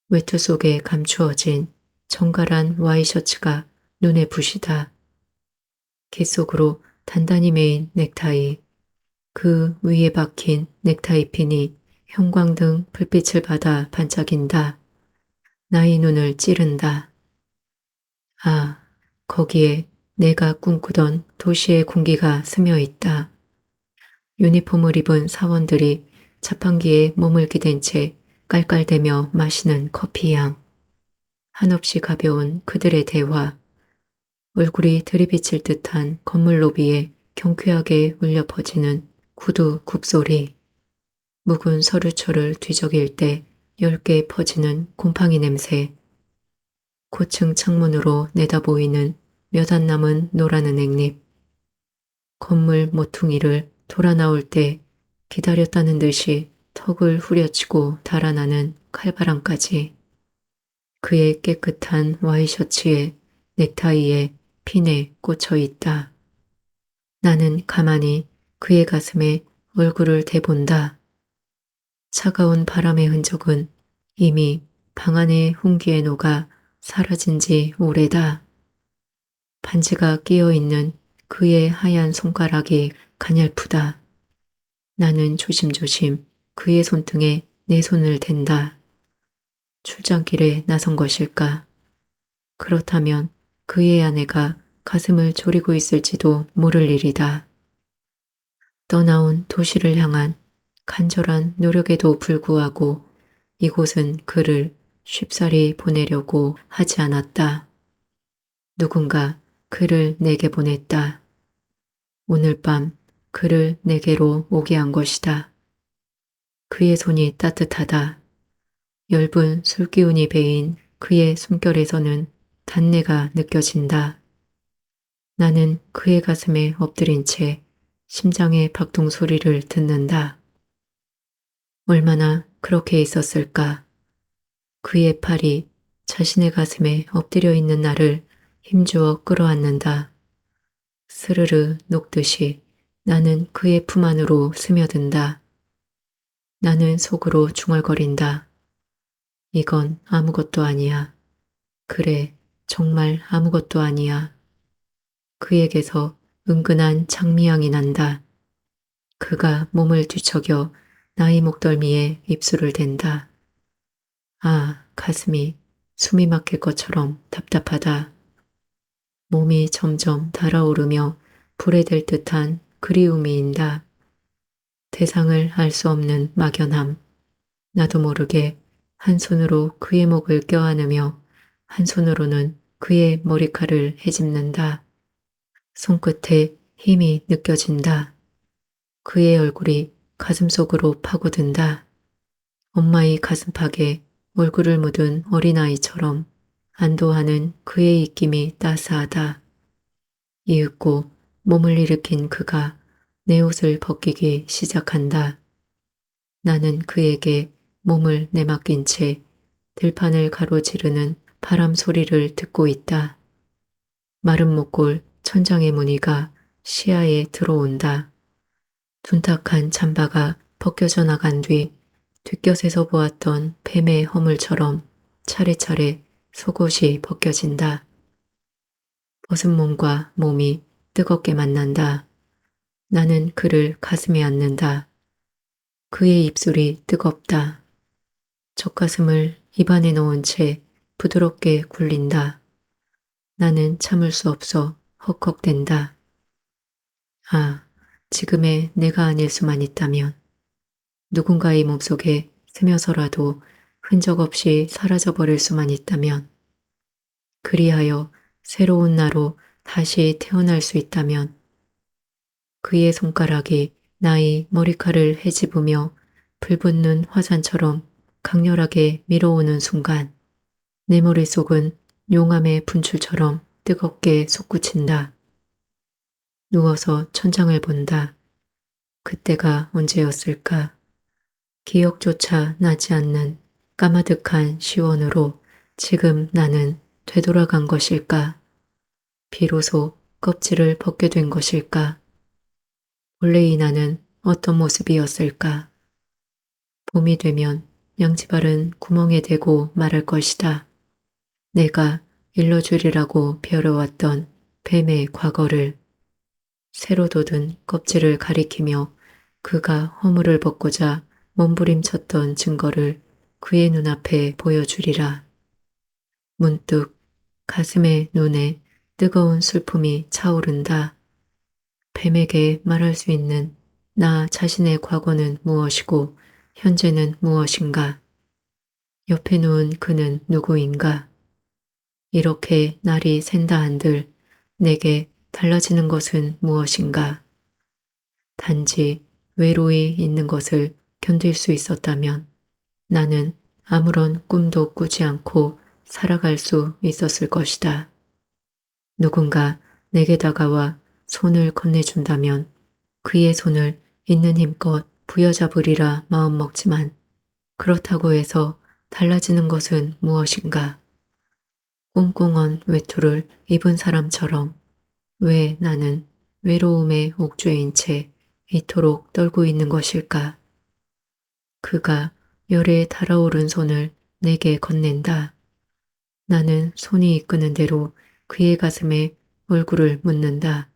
외투 속에 감추어진 정갈한 와이셔츠가 눈에 부시다. 귀 속으로 단단히 매인 넥타이, 그 위에 박힌 넥타이 핀이 형광등 불빛을 받아 반짝인다. 나의 눈을 찌른다. 아, 거기에 내가 꿈꾸던 도시의 공기가 스며 있다. 유니폼을 입은 사원들이 자판기에 몸을 기댄 채 깔깔대며 마시는 커피향. 한없이 가벼운 그들의 대화. 얼굴이 들이비칠 듯한 건물 로비에 경쾌하게 울려 퍼지는 구두 굽소리. 묵은 서류철을 뒤적일 때 엷게 퍼지는 곰팡이 냄새. 고층 창문으로 내다보이는 몇 안 남은 노라는 앵잎. 건물 모퉁이를 돌아 나올 때 기다렸다는 듯이 턱을 후려치고 달아나는 칼바람까지. 그의 깨끗한 와이셔츠에 넥타이에 핀에 꽂혀 있다. 나는 가만히 그의 가슴에 얼굴을 대본다. 차가운 바람의 흔적은 이미 방 안의 훈기에 녹아 사라진 지 오래다. 반지가 끼어 있는 그의 하얀 손가락이 가냘프다. 나는 조심조심 그의 손등에 내 손을 댄다. 출장길에 나선 것일까? 그렇다면 그의 아내가 가슴을 졸이고 있을지도 모를 일이다. 떠나온 도시를 향한 간절한 노력에도 불구하고 이곳은 그를 쉽사리 보내려고 하지 않았다. 누군가 그를 내게 보냈다. 오늘 밤 그를 내게로 오게 한 것이다. 그의 손이 따뜻하다. 엷은 술기운이 배인 그의 숨결에서는 단내가 느껴진다. 나는 그의 가슴에 엎드린 채 심장의 박동 소리를 듣는다. 얼마나 그렇게 있었을까? 그의 팔이 자신의 가슴에 엎드려 있는 나를 힘주어 끌어안는다. 스르르 녹듯이 나는 그의 품 안으로 스며든다. 나는 속으로 중얼거린다. 이건 아무것도 아니야. 그래, 정말 아무것도 아니야. 그에게서 은근한 장미향이 난다. 그가 몸을 뒤척여 나의 목덜미에 입술을 댄다. 아, 가슴이 숨이 막힐 것처럼 답답하다. 몸이 점점 달아오르며 불에 댈 듯한 그리움이 인다. 대상을 알 수 없는 막연함. 나도 모르게 한 손으로 그의 목을 껴안으며 한 손으로는 그의 머리칼을 헤집는다. 손끝에 힘이 느껴진다. 그의 얼굴이 가슴속으로 파고든다. 엄마의 가슴팍에 얼굴을 묻은 어린아이처럼 안도하는 그의 입김이 따스하다. 이윽고 몸을 일으킨 그가 내 옷을 벗기기 시작한다. 나는 그에게 몸을 내맡긴 채 들판을 가로지르는 바람 소리를 듣고 있다. 마른 목골 천장의 무늬가 시야에 들어온다. 둔탁한 잠바가 벗겨져 나간 뒤 뒷곁에서 보았던 뱀의 허물처럼 차례차례 속옷이 벗겨진다. 벗은 몸과 몸이 뜨겁게 만난다. 나는 그를 가슴에 안는다. 그의 입술이 뜨겁다. 젖가슴을 입안에 넣은 채 부드럽게 굴린다. 나는 참을 수 없어 헉헉댄다. 아, 지금의 내가 아닐 수만 있다면 누군가의 몸속에 스며서라도 흔적 없이 사라져버릴 수만 있다면 그리하여 새로운 나로 다시 태어날 수 있다면 그의 손가락이 나의 머리칼을 헤집으며 불붙는 화산처럼 강렬하게 밀어오는 순간 내 머릿속은 용암의 분출처럼 뜨겁게 솟구친다. 누워서 천장을 본다. 그때가 언제였을까? 기억조차 나지 않는 까마득한 시원으로 지금 나는 되돌아간 것일까? 비로소 껍질을 벗게 된 것일까? 본래의 나는 어떤 모습이었을까? 봄이 되면 양치발은 구멍에 대고 말할 것이다. 내가 일러주리라고 벼려왔던 뱀의 과거를 새로 돋은 껍질을 가리키며 그가 허물을 벗고자 몸부림쳤던 증거를 그의 눈앞에 보여주리라. 문득 가슴에 눈에 뜨거운 슬픔이 차오른다. 뱀에게 말할 수 있는 나 자신의 과거는 무엇이고 현재는 무엇인가? 옆에 누운 그는 누구인가? 이렇게 날이 샌다 한들 내게 달라지는 것은 무엇인가? 단지 외로이 있는 것을 견딜 수 있었다면 나는 아무런 꿈도 꾸지 않고 살아갈 수 있었을 것이다. 누군가 내게 다가와 손을 건네준다면 그의 손을 있는 힘껏 부여잡으리라 마음먹지만 그렇다고 해서 달라지는 것은 무엇인가? 꽁꽁한 외투를 입은 사람처럼 왜 나는 외로움의 옥죄인 채 이토록 떨고 있는 것일까? 그가 열에 달아오른 손을 내게 건넨다. 나는 손이 이끄는 대로 그의 가슴에 얼굴을 묻는다.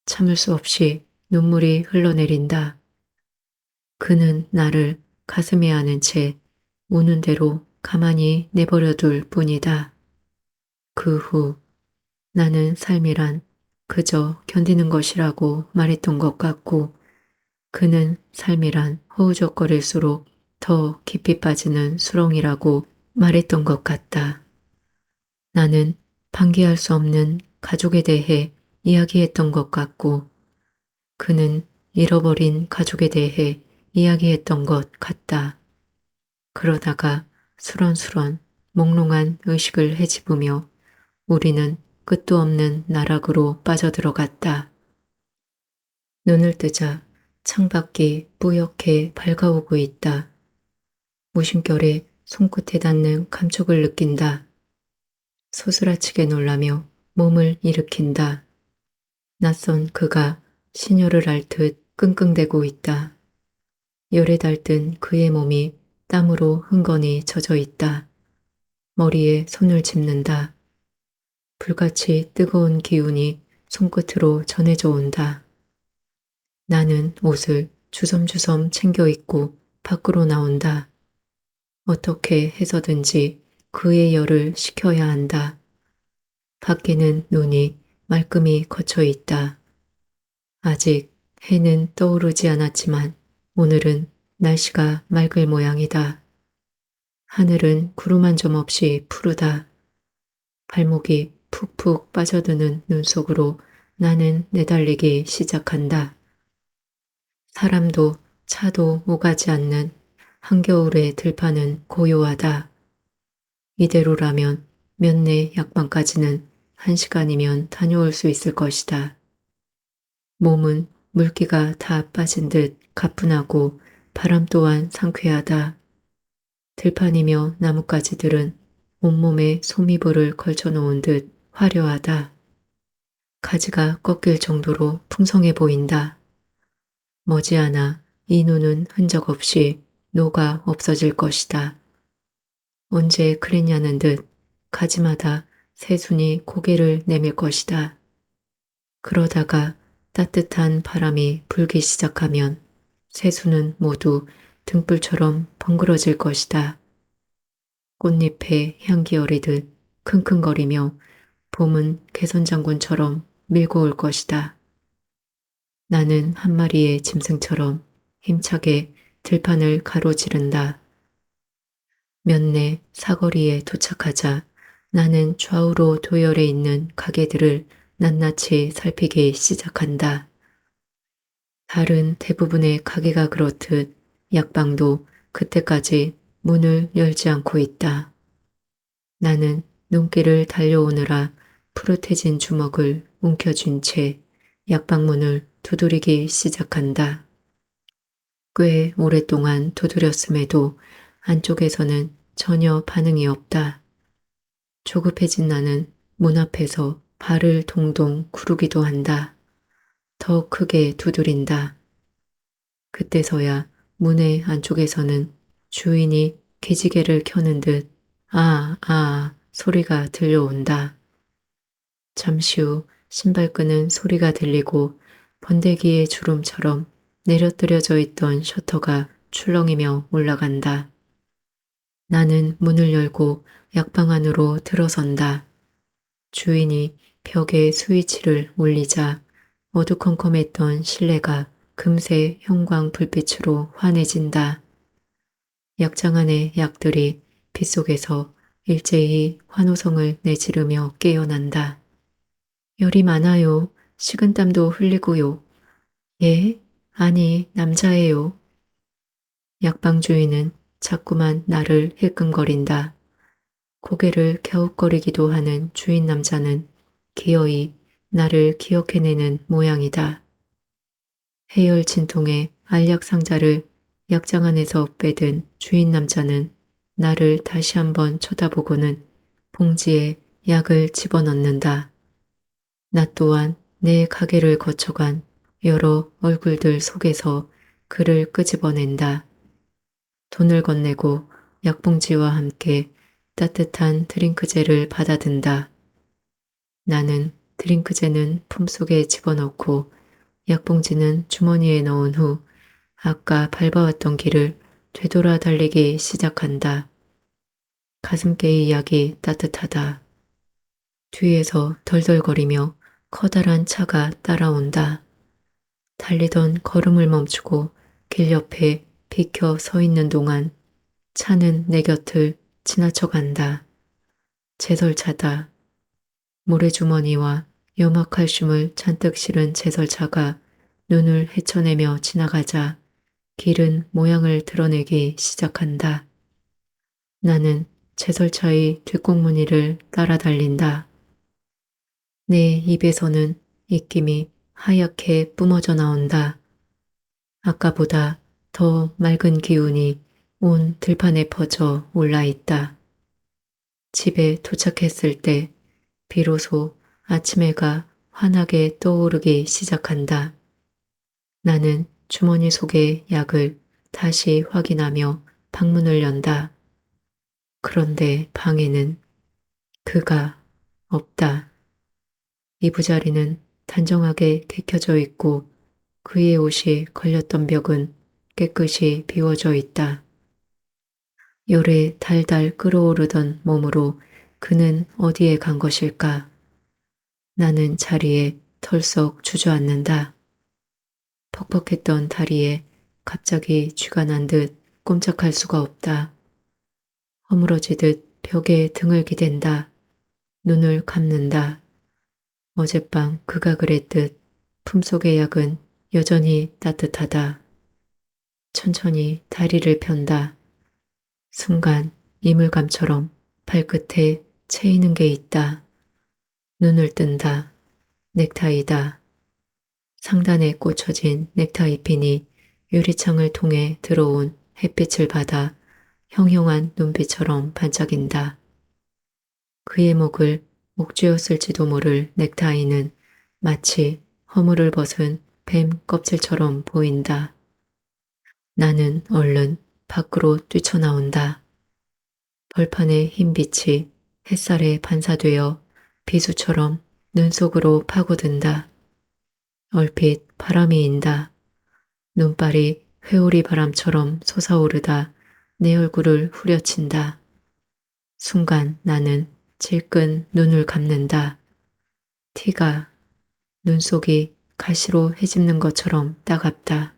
참을 수 없이 눈물이 흘러내린다. 그는 나를 가슴에 안은 채 우는 대로 가만히 내버려둘 뿐이다. 그 후 나는 삶이란 그저 견디는 것이라고 말했던 것 같고 그는 삶이란 허우적거릴수록 더 깊이 빠지는 수렁이라고 말했던 것 같다. 나는 방기할 수 없는 가족에 대해 이야기했던 것 같고 그는 잃어버린 가족에 대해 이야기했던 것 같다. 그러다가 수런수런 몽롱한 의식을 헤집으며 우리는 끝도 없는 나락으로 빠져들어갔다. 눈을 뜨자 창밖이 뿌옇게 밝아오고 있다. 무심결에 손끝에 닿는 감촉을 느낀다. 소스라치게 놀라며 몸을 일으킨다. 낯선 그가 신혈을 앓듯 끙끙대고 있다. 열에 달든 그의 몸이 땀으로 흥건히 젖어 있다. 머리에 손을 짚는다. 불같이 뜨거운 기운이 손끝으로 전해져 온다. 나는 옷을 주섬주섬 챙겨 입고 밖으로 나온다. 어떻게 해서든지 그의 열을 식혀야 한다. 밖에는 눈이 말끔히 거쳐 있다. 아직 해는 떠오르지 않았지만 오늘은 날씨가 맑을 모양이다. 하늘은 구름 한 점 없이 푸르다. 발목이 푹푹 빠져드는 눈 속으로 나는 내달리기 시작한다. 사람도 차도 오가지 않는 한겨울의 들판은 고요하다. 이대로라면 면내 약방까지는 1시간이면 다녀올 수 있을 것이다. 몸은 물기가 다 빠진 듯 가뿐하고 바람 또한 상쾌하다. 들판이며 나뭇가지들은 온몸에 소미불을 걸쳐놓은 듯 화려하다. 가지가 꺾일 정도로 풍성해 보인다. 머지않아 이 눈은 흔적 없이 녹아 없어질 것이다. 언제 그랬냐는 듯 가지마다 새순이 고개를 내밀 것이다. 그러다가 따뜻한 바람이 불기 시작하면 새순은 모두 등불처럼 번그러질 것이다. 꽃잎에 향기 어리듯 킁킁거리며 봄은 개선장군처럼 밀고 올 것이다. 나는 한 마리의 짐승처럼 힘차게 들판을 가로지른다. 면내 사거리에 도착하자 나는 좌우로 도열해 있는 가게들을 낱낱이 살피기 시작한다. 다른 대부분의 가게가 그렇듯 약방도 그때까지 문을 열지 않고 있다. 나는 눈길을 달려오느라 푸릇해진 주먹을 움켜쥔 채 약방문을 두드리기 시작한다. 꽤 오랫동안 두드렸음에도 안쪽에서는 전혀 반응이 없다. 조급해진 나는 문 앞에서 발을 동동 구르기도 한다. 더 크게 두드린다. 그때서야 문의 안쪽에서는 주인이 기지개를 켜는 듯 소리가 들려온다. 잠시 후 신발끄는 소리가 들리고 번데기의 주름처럼 내려뜨려져 있던 셔터가 출렁이며 올라간다. 나는 문을 열고 약방 안으로 들어선다. 주인이 벽에 스위치를 올리자 어두컴컴했던 실내가 금세 형광 불빛으로 환해진다. 약장 안의 약들이 빛 속에서 일제히 환호성을 내지르며 깨어난다. 열이 많아요. 식은땀도 흘리고요. 예? 아니, 남자예요. 약방 주인은 자꾸만 나를 힐끔거린다. 고개를 갸웃거리기도 하는 주인 남자는 기어이 나를 기억해내는 모양이다. 해열 진통에 알약 상자를 약장 안에서 빼든 주인 남자는 나를 다시 한번 쳐다보고는 봉지에 약을 집어넣는다. 나 또한 내 가게를 거쳐간 여러 얼굴들 속에서 그를 끄집어낸다. 돈을 건네고 약봉지와 함께 따뜻한 드링크제를 받아든다. 나는 드링크제는 품속에 집어넣고 약봉지는 주머니에 넣은 후 아까 밟아왔던 길을 되돌아 달리기 시작한다. 가슴께의 약이 따뜻하다. 뒤에서 덜덜거리며 커다란 차가 따라온다. 달리던 걸음을 멈추고 길 옆에 비켜 서 있는 동안 차는 내 곁을 지나쳐 간다. 제설차다. 모래주머니와 염화칼슘을 잔뜩 실은 제설차가 눈을 헤쳐내며 지나가자 길은 모양을 드러내기 시작한다. 나는 제설차의 뒷꽁무니를 따라 달린다. 내 입에서는 입김이 하얗게 뿜어져 나온다. 아까보다 더 맑은 기운이 온 들판에 퍼져 올라 있다. 집에 도착했을 때 비로소 아침 해가 환하게 떠오르기 시작한다. 나는 주머니 속의 약을 다시 확인하며 방문을 연다. 그런데 방에는 그가 없다. 이부자리는 단정하게 개켜져 있고 그의 옷이 걸렸던 벽은 깨끗이 비워져 있다. 열에 달달 끓어오르던 몸으로 그는 어디에 간 것일까? 나는 자리에 털썩 주저앉는다. 퍽퍽했던 다리에 갑자기 쥐가 난 듯 꼼짝할 수가 없다. 허물어지듯 벽에 등을 기댄다. 눈을 감는다. 어젯밤 그가 그랬듯 품속의 약은 여전히 따뜻하다. 천천히 다리를 편다. 순간 이물감처럼 발끝에 채이는 게 있다. 눈을 뜬다. 넥타이다. 상단에 꽂혀진 넥타이 핀이 유리창을 통해 들어온 햇빛을 받아 형형한 눈빛처럼 반짝인다. 그의 목을 목쥐었을지도 모를 넥타이는 마치 허물을 벗은 뱀 껍질처럼 보인다. 나는 얼른 밖으로 뛰쳐나온다. 벌판의 흰 빛이 햇살에 반사되어 비수처럼 눈 속으로 파고든다. 얼핏 바람이 인다. 눈발이 회오리 바람처럼 솟아오르다 내 얼굴을 후려친다. 순간 나는 질끈 눈을 감는다. 티가 눈 속이 가시로 헤집는 것처럼 따갑다.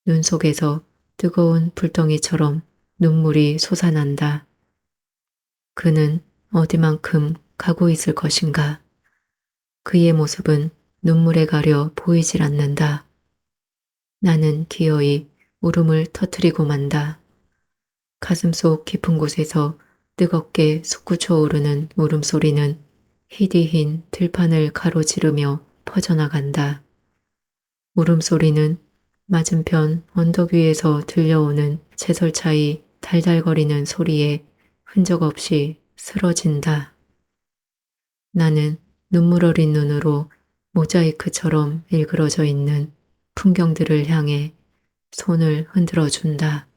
눈 속에서 뜨거운 불덩이처럼 눈물이 솟아난다. 그는 어디만큼 가고 있을 것인가? 그의 모습은 눈물에 가려 보이질 않는다. 나는 기어이 울음을 터뜨리고 만다. 가슴속 깊은 곳에서 뜨겁게 솟구쳐 오르는 울음소리는 희디흰 들판을 가로지르며 퍼져나간다. 울음소리는 맞은편 언덕 위에서 들려오는 제설차의 달달거리는 소리에 흔적 없이 쓰러진다. 나는 눈물 어린 눈으로 모자이크처럼 일그러져 있는 풍경들을 향해 손을 흔들어 준다.